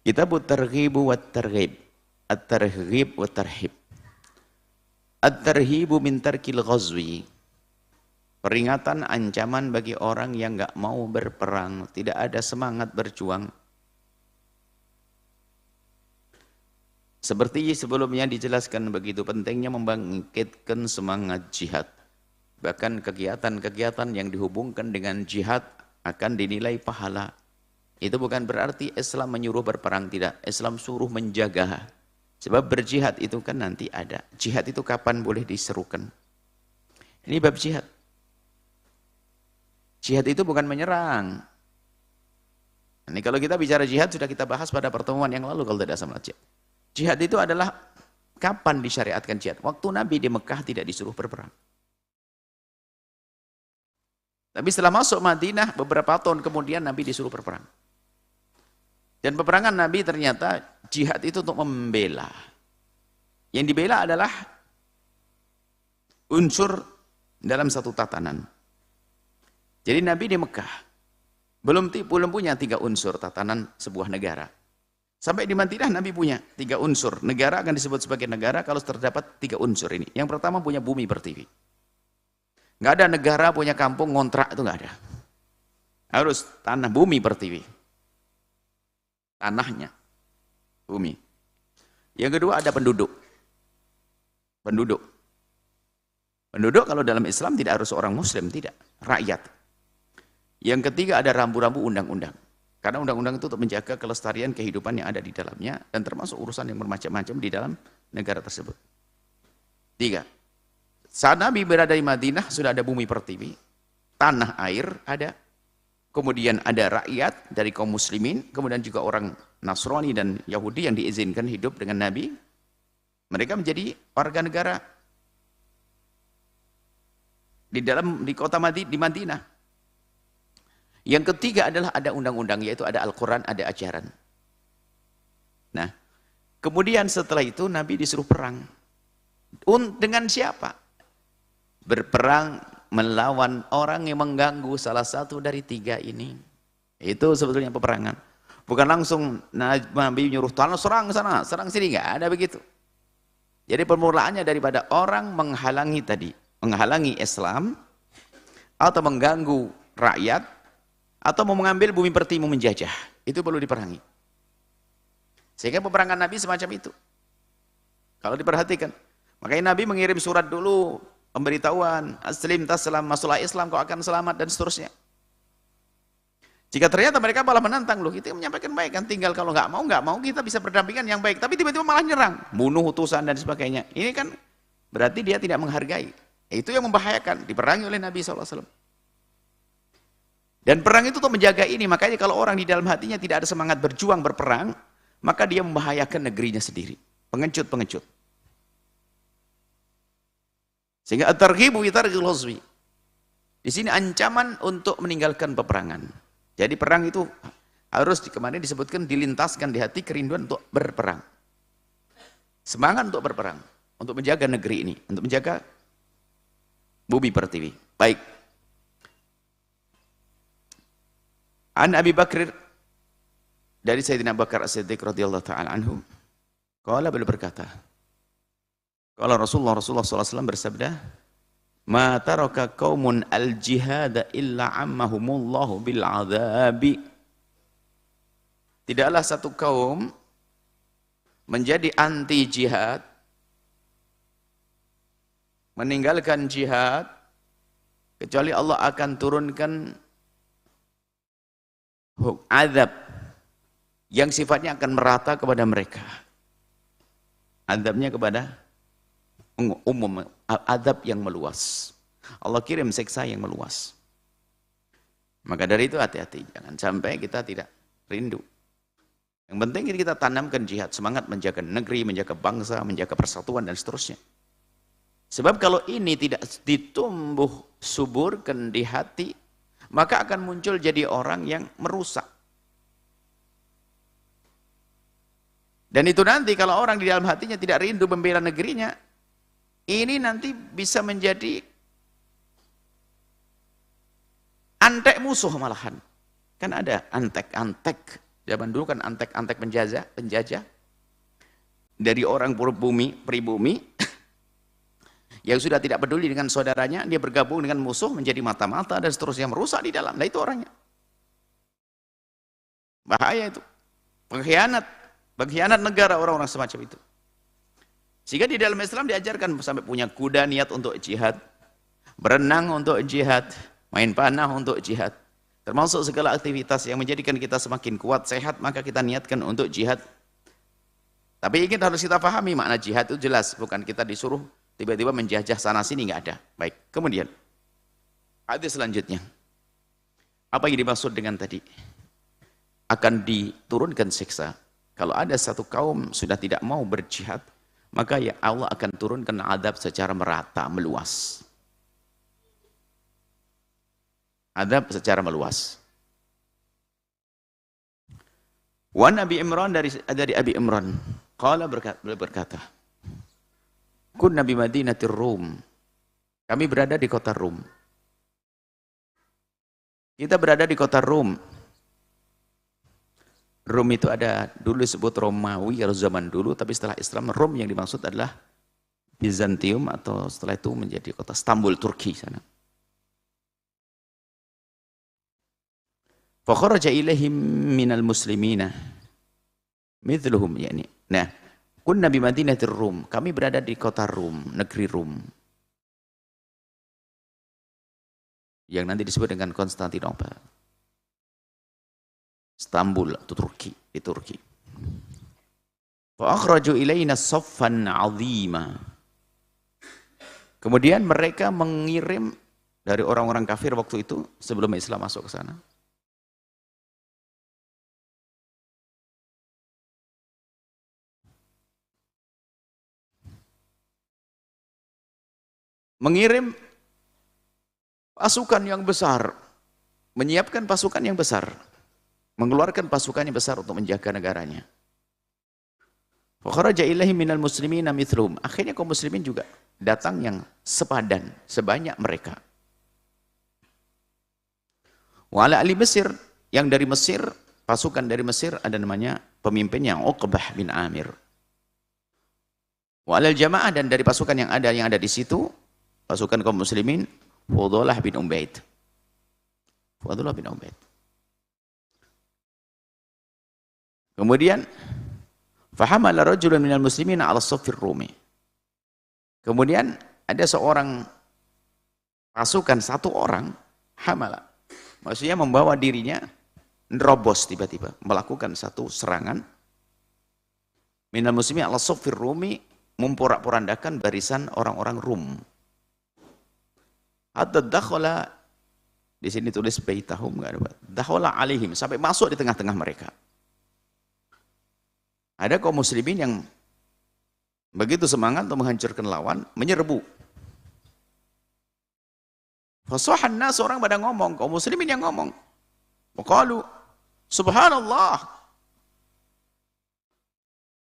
Kitabut Targhibu wat Targhib. At-Targhib wat Tarhib. At-Tarhibu min tarkil ghazwi. Peringatan, ancaman bagi orang yang enggak mau berperang, tidak ada semangat berjuang. Seperti sebelumnya dijelaskan, begitu pentingnya membangkitkan semangat jihad. Bahkan kegiatan-kegiatan yang dihubungkan dengan jihad akan dinilai pahala. Itu bukan berarti Islam menyuruh berperang, tidak. Islam suruh menjaga. Sebab berjihad itu kan nanti ada. Jihad itu kapan boleh diserukan? Ini bab jihad. Jihad itu bukan menyerang. Ini kalau kita bicara jihad sudah kita bahas pada pertemuan yang lalu kalau tidak salah. Jihad itu adalah kapan disyariatkan jihad? Waktu Nabi di Mekah tidak disuruh berperang. Tapi setelah masuk Madinah beberapa tahun kemudian Nabi disuruh berperang. Dan peperangan Nabi ternyata jihad itu untuk membela. Yang dibela adalah unsur dalam satu tatanan. Jadi Nabi di Mekah belum punya 3 unsur tatanan sebuah negara. Sampai di Madinah Nabi punya 3 unsur. Negara akan disebut sebagai negara kalau terdapat 3 unsur ini. Yang pertama punya bumi pertiwi. Nggak ada negara punya kampung ngontrak, itu nggak ada. Harus tanah bumi pertiwi. Tanahnya bumi. Yang kedua ada penduduk. Penduduk kalau dalam Islam tidak harus orang Muslim, tidak. Rakyat. Yang ketiga ada rambu-rambu undang-undang. Karena undang-undang itu untuk menjaga kelestarian kehidupan yang ada di dalamnya dan termasuk urusan yang bermacam-macam di dalam negara tersebut. 3. Saat Nabi berada di Madinah sudah ada bumi pertiwi, tanah air ada, kemudian ada rakyat dari kaum muslimin, kemudian juga orang Nasrani dan Yahudi yang diizinkan hidup dengan Nabi. Mereka menjadi warga negara di kota Madinah. Yang ketiga adalah ada undang-undang, yaitu ada Al-Quran, ada ajaran. Nah, kemudian setelah itu Nabi disuruh perang. Dengan siapa? Berperang melawan orang yang mengganggu salah satu dari 3 ini. Itu sebetulnya peperangan. Bukan langsung Nabi nyuruh serang sana, serang sini, nggak ada begitu. Jadi permulaannya daripada orang menghalangi Islam atau mengganggu rakyat, atau mau mengambil bumi pertiwi menjajah, itu perlu diperangi. Sehingga peperangan Nabi semacam itu. Kalau diperhatikan, makanya Nabi mengirim surat dulu, pemberitahuan, aslim taslam, masuklah Islam kau akan selamat dan seterusnya. Jika ternyata mereka malah menantang, loh itu menyampaikan baik kan, tinggal kalau nggak mau kita bisa berdampingan yang baik, tapi tiba-tiba malah nyerang, bunuh utusan dan sebagainya. Ini kan berarti dia tidak menghargai. Itu yang membahayakan, diperangi oleh Nabi SAW. Dan perang itu untuk menjaga ini, makanya kalau orang di dalam hatinya tidak ada semangat berjuang, berperang, maka dia membahayakan negerinya sendiri. Pengecut. Sehingga at-targhibu targhil ghazwi. Di sini ancaman untuk meninggalkan peperangan. Jadi perang itu harus kemarin disebutkan dilintaskan di hati kerinduan untuk berperang. Semangat untuk berperang, untuk menjaga negeri ini, untuk menjaga bumi pertiwi. Baik. An Abi Bakr, dari Sayyidina Abu Bakar As-Siddiq radhiyallahu ta'ala anhu, qala, beliau berkata, qala Rasulullah SAW bersabda, ma taraka qaumun al-jihada illa ammahumullahu bil adzabi. Tidaklah satu kaum menjadi anti jihad, meninggalkan jihad, kecuali Allah akan turunkan azab yang sifatnya akan merata kepada mereka. Azabnya kepada umum, azab yang meluas. Allah kirim siksa yang meluas. Maka dari itu hati-hati, jangan sampai kita tidak rindu. Yang penting kita tanamkan jihad, semangat menjaga negeri, menjaga bangsa, menjaga persatuan dan seterusnya. Sebab kalau ini tidak ditumbuh suburkan di hati, maka akan muncul jadi orang yang merusak. Dan itu nanti kalau orang di dalam hatinya tidak rindu membela negerinya, ini nanti bisa menjadi antek musuh malahan. Kan ada antek-antek Zaman dulu kan antek-antek penjajah dari orang pribumi yang sudah tidak peduli dengan saudaranya, dia bergabung dengan musuh menjadi mata-mata dan seterusnya, merusak di dalam. Nah itu orangnya. Bahaya itu. Pengkhianat negara orang-orang semacam itu. Sehingga di dalam Islam diajarkan sampai punya kuda niat untuk jihad, berenang untuk jihad, main panah untuk jihad. Termasuk segala aktivitas yang menjadikan kita semakin kuat, sehat, maka kita niatkan untuk jihad. Tapi harus kita pahami makna jihad itu jelas, bukan kita disuruh tiba-tiba menjajah sana sini, nggak ada. Baik, kemudian hadis selanjutnya. Apa yang dimaksud dengan tadi? Akan diturunkan siksa. Kalau ada satu kaum sudah tidak mau berjihad, maka ya Allah akan turunkan adab secara merata, meluas. Adab secara meluas. Wan Abi Imran dari Abi Imran, qala berkata, kunna bi Madinatir Rum. Kami berada di kota Rum. Kita berada di kota Rum. Rum itu ada dulu disebut Romawi kalau zaman dulu, tapi setelah Islam Rum yang dimaksud adalah Bizantium atau setelah itu menjadi kota Istanbul, Turki sana. Fa kharaja ilaihim minal muslimina mithluhum yani. Nah, kunna bi Madinatir Rum. Kami berada di kota Rum, negeri Rum. Yang nanti disebut dengan Konstantinopel. Istanbul atau Turki, di Turki. Fa akhraju ilaina saffan 'azima. Kemudian mereka mengirim dari orang-orang kafir waktu itu sebelum Islam masuk ke sana. Mengirim pasukan yang besar, menyiapkan pasukan yang besar, mengeluarkan pasukannya besar untuk menjaga negaranya. Fa kharaja ilaihim minal muslimina mithlum. Akhirnya kaum muslimin juga datang yang sepadan, sebanyak mereka. Wa ala ahli Mesir, yang dari Mesir, pasukan dari Mesir ada namanya pemimpinnya Uqbah bin Amir. Wa alal jamaah, dan dari pasukan yang ada di situ, pasukan kaum muslimin Fudhalah bin Ubaid. Fudhalah bin Ubaid. Kemudian fahamala rajulun minal muslimin 'ala saffir Rumi. Kemudian ada seorang pasukan, satu orang hamala. Maksudnya membawa dirinya nerobos tiba-tiba melakukan satu serangan minal muslimin 'ala saffir Rumi, memporak-porandakan barisan orang-orang Rum. Hatta dakhala, di sini tulis baitahum, enggak ada. Dakhala alaihim, sampai masuk di tengah-tengah mereka. Ada kaum muslimin yang begitu semangat untuk menghancurkan lawan, menyerbu. Fasahan nas, orang pada ngomong, kaum muslimin yang ngomong. Waqalu subhanallah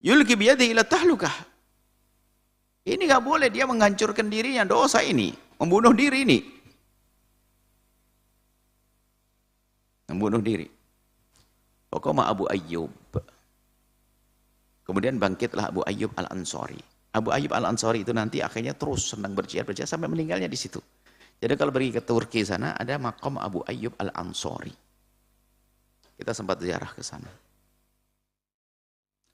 yulqi biyadihi ila tahlukah. Ini enggak boleh, dia menghancurkan dirinya, dosa ini, membunuh diri ini. Membunuh diri. Faqama Abu Ayyub. Kemudian bangkitlah Abu Ayyub Al-Ansari. Abu Ayyub Al-Ansari itu nanti akhirnya terus senang berjihad sampai meninggalnya di situ. Jadi kalau pergi ke Turki sana ada makam Abu Ayyub Al-Ansari. Kita sempat ziarah ke sana.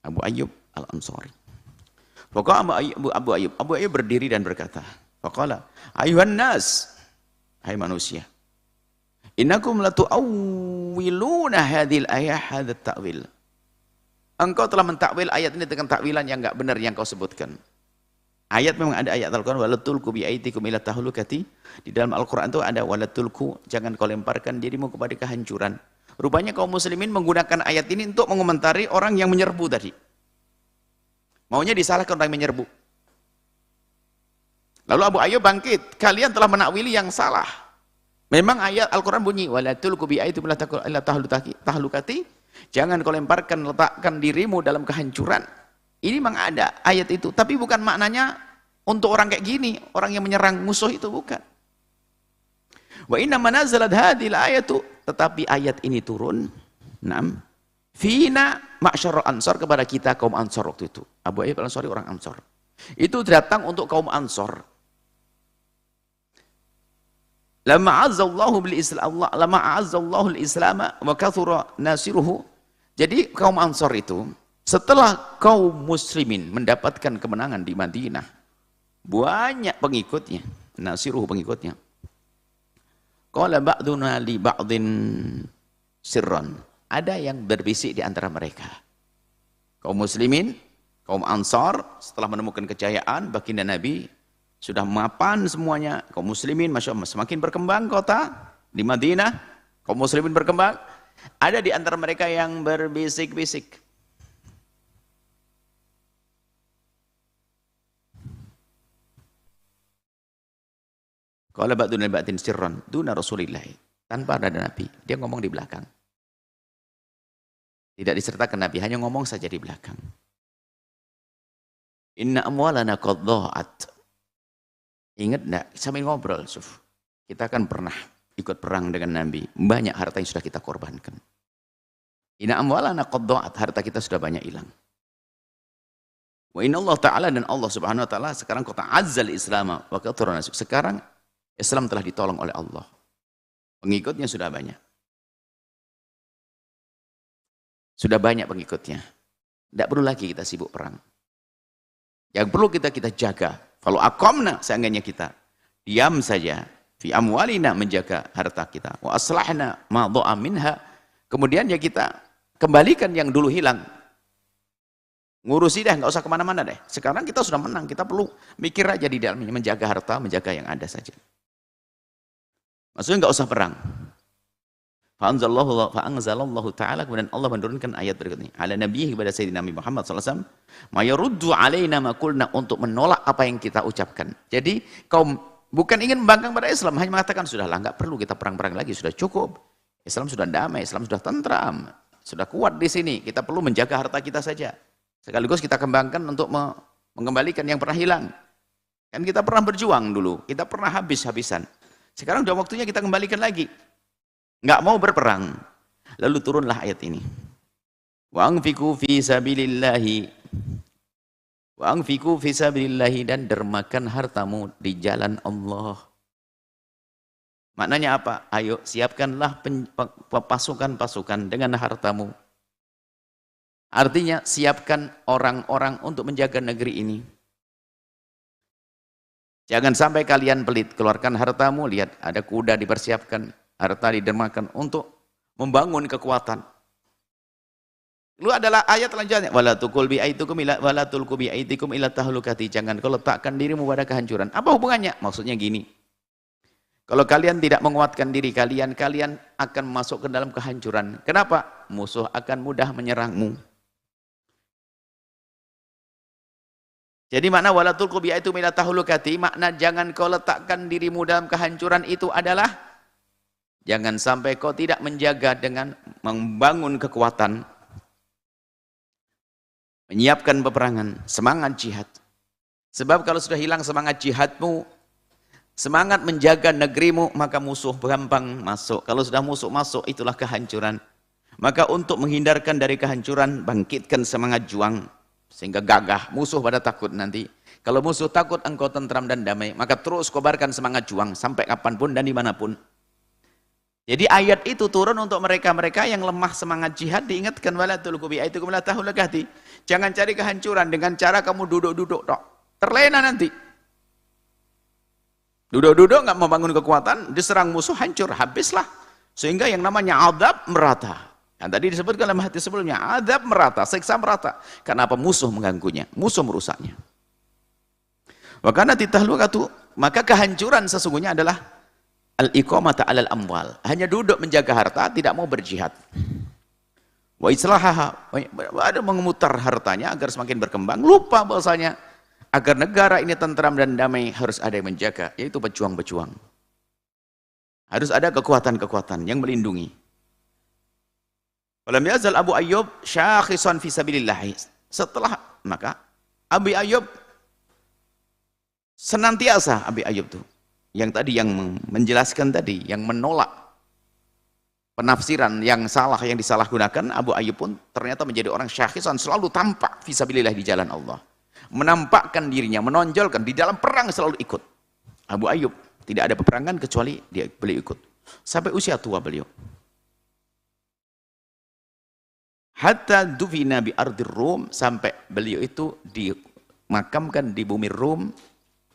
Abu Ayyub Al-Ansari. Faqala Abu Ayyub berdiri dan berkata, faqala ayuhan nas, hai manusia, innakum latu'awwiluna hadhil ayah hadat ta'wil. Engkau telah mentakwil ayat ini dengan takwilan yang enggak benar yang kau sebutkan. Ayat memang ada ayat Al-Quran, walatulku bi'aitikum ila tahlukati. Di dalam Al-Quran itu ada walatulku, jangan kau lemparkan dirimu kepada kehancuran. Rupanya kaum muslimin menggunakan ayat ini untuk mengomentari orang yang menyerbu tadi. Maunya disalahkan orang yang menyerbu. Lalu Abu Ayyub bangkit, kalian telah menakwili yang salah. Memang ayat Al-Quran bunyi, walatulku bi'aitikum ila tahlukati. Jangan kau lemparkan, letakkan dirimu dalam kehancuran. Ini memang ada ayat itu, tapi bukan maknanya untuk orang kayak gini, orang yang menyerang musuh itu, bukan. Wa inna manazalat hadhil ayatu, tetapi ayat ini turun Fina ma'syarul ansor, kepada kita kaum Ansor waktu itu. Abu Ayyub al-Ansari orang Ansor. Itu datang untuk kaum Ansor. Lama azzallahu bil Islam, lama azzallahu al-Islam wa kathura nasiruhu. Jadi kaum Ansor itu setelah kaum muslimin mendapatkan kemenangan di Madinah, banyak pengikutnya, nasiruhu pengikutnya. Qala ba'duna li ba'din sirran. Ada yang berbisik di antara mereka. Kaum muslimin, kaum Ansar, setelah menemukan kejayaan, baginda Nabi sudah mapan semuanya. Kaum muslimin, Masya Allah, semakin berkembang kota di Madinah. Kaum muslimin berkembang. Ada di antara mereka yang berbisik-bisik. Qala ba'duna li ba'din sirran duna Rasulillah. Tanpa ada Nabi, dia ngomong di belakang. Tidak disertakan Nabi, hanya ngomong saja di belakang. Inna amwalana qad dha'at. Ingat enggak? Sambil ngobrol, Suf. Kita kan pernah ikut perang dengan Nabi. Banyak harta yang sudah kita korbankan. Inna amwalana qad dha'at. Harta kita sudah banyak hilang. Wa inna Allah Ta'ala, dan Allah Subhanahu Wa Ta'ala sekarang kota azzal Islam wa kathura nasib. Sekarang Islam telah ditolong oleh Allah. Pengikutnya sudah banyak. Sudah banyak pengikutnya. Tidak perlu lagi kita sibuk perang. Yang perlu kita jaga. Kalau aqamna, seandainya kita diam saja. Fi amwalina, menjaga harta kita. Wa aslahna ma dha'a minha. Kemudian ya kita kembalikan yang dulu hilang. Ngurusi deh, nggak usah kemana-mana deh. Sekarang kita sudah menang. Kita perlu mikir aja di dalamnya. Menjaga harta, menjaga yang ada saja. Maksudnya nggak usah perang. Fa'anzalallahu ta'ala, kemudian Allah menurunkan ayat berikutnya. Ala nabiyhi, kepada Sayyidina Nabi Muhammad SAW. Mayaruddu alaina makulna, untuk menolak apa yang kita ucapkan. Jadi kaum bukan ingin membangkang pada Islam, hanya mengatakan, sudahlah, nggak perlu kita perang-perang lagi, sudah cukup. Islam sudah damai, Islam sudah tentram, sudah kuat di sini. Kita perlu menjaga harta kita saja. Sekaligus kita kembangkan untuk mengembalikan yang pernah hilang. Kan kita pernah berjuang dulu, kita pernah habis-habisan. Sekarang sudah waktunya kita kembalikan lagi. Nggak mau berperang. Lalu turunlah ayat ini. Wa anfiqu fi sabilillahi. Wa anfiqu fi sabilillahi, dan dermakan hartamu di jalan Allah. Maknanya apa? Ayo siapkanlah pasukan-pasukan dengan hartamu. Artinya siapkan orang-orang untuk menjaga negeri ini. Jangan sampai kalian pelit, keluarkan hartamu, lihat ada kuda dipersiapkan. Harta didermakan untuk membangun kekuatan. Lalu adalah ayat selanjutnya, wala tulqu bi aidikum ila tahlukati. Jangan kau letakkan dirimu pada kehancuran. Apa hubungannya? Maksudnya gini. Kalau kalian tidak menguatkan diri kalian, kalian akan masuk ke dalam kehancuran. Kenapa? Musuh akan mudah menyerangmu. Jadi makna wala tulqu bi aidikum ila tahlukati, makna jangan kau letakkan dirimu dalam kehancuran itu adalah jangan sampai kau tidak menjaga dengan membangun kekuatan, menyiapkan peperangan, semangat jihad. Sebab kalau sudah hilang semangat jihadmu, semangat menjaga negerimu, maka musuh gampang masuk. Kalau sudah musuh masuk, itulah kehancuran. Maka untuk menghindarkan dari kehancuran, bangkitkan semangat juang, sehingga gagah. Musuh pada takut nanti. Kalau musuh takut, engkau tentram dan damai. Maka terus kobarkan semangat juang, sampai kapanpun dan dimanapun. Jadi ayat itu turun untuk mereka-mereka yang lemah semangat jihad, diingatkan wala tulqu bi aidikum ila tahlukati. Jangan cari kehancuran dengan cara kamu duduk-duduk tok. Terlena nanti. Duduk-duduk nggak membangun kekuatan, diserang musuh hancur, habislah. Sehingga yang namanya adab merata. Yang tadi disebutkan dalam hadis sebelumnya, adab merata, siksa merata. Karena apa? Musuh mengganggunya, musuh merusaknya. Wa kanat tahlukatu, maka kehancuran sesungguhnya adalah al-iqamata 'alal amwal, hanya duduk menjaga harta, tidak mau berjihad. Wa islahaha, ada memutar hartanya agar semakin berkembang, lupa bahwasanya agar negara ini tentram dan damai harus ada yang menjaga, yaitu pejuang-pejuang. Harus ada kekuatan-kekuatan yang melindungi. Walam yazal Abu Ayyub syakhisan fi sabilillah. Setelah maka Abu Ayyub senantiasa, Abu Ayyub tuh yang tadi yang menjelaskan tadi, yang menolak penafsiran yang salah, yang disalahgunakan, Abu Ayyub pun ternyata menjadi orang syakhisan, selalu tampak fisabilillah di jalan Allah. Menampakkan dirinya, menonjolkan, di dalam perang selalu ikut. Abu Ayyub, tidak ada peperangan kecuali beliau ikut. Sampai usia tua beliau. Hatta dufina bi ardir Rum, sampai beliau itu dimakamkan di bumi Rum,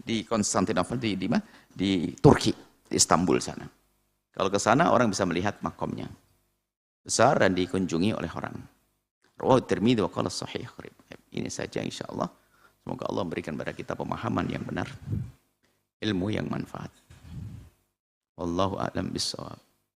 di Konstantinopel, di Turki, di Istanbul sana. Kalau ke sana orang bisa melihat makamnya. Besar dan dikunjungi oleh orang. Rawahu Tirmidzi wa qala sahih. Ini saja insyaallah. Semoga Allah memberikan kepada kita pemahaman yang benar, ilmu yang manfaat. Wallahu a'lam bissawab.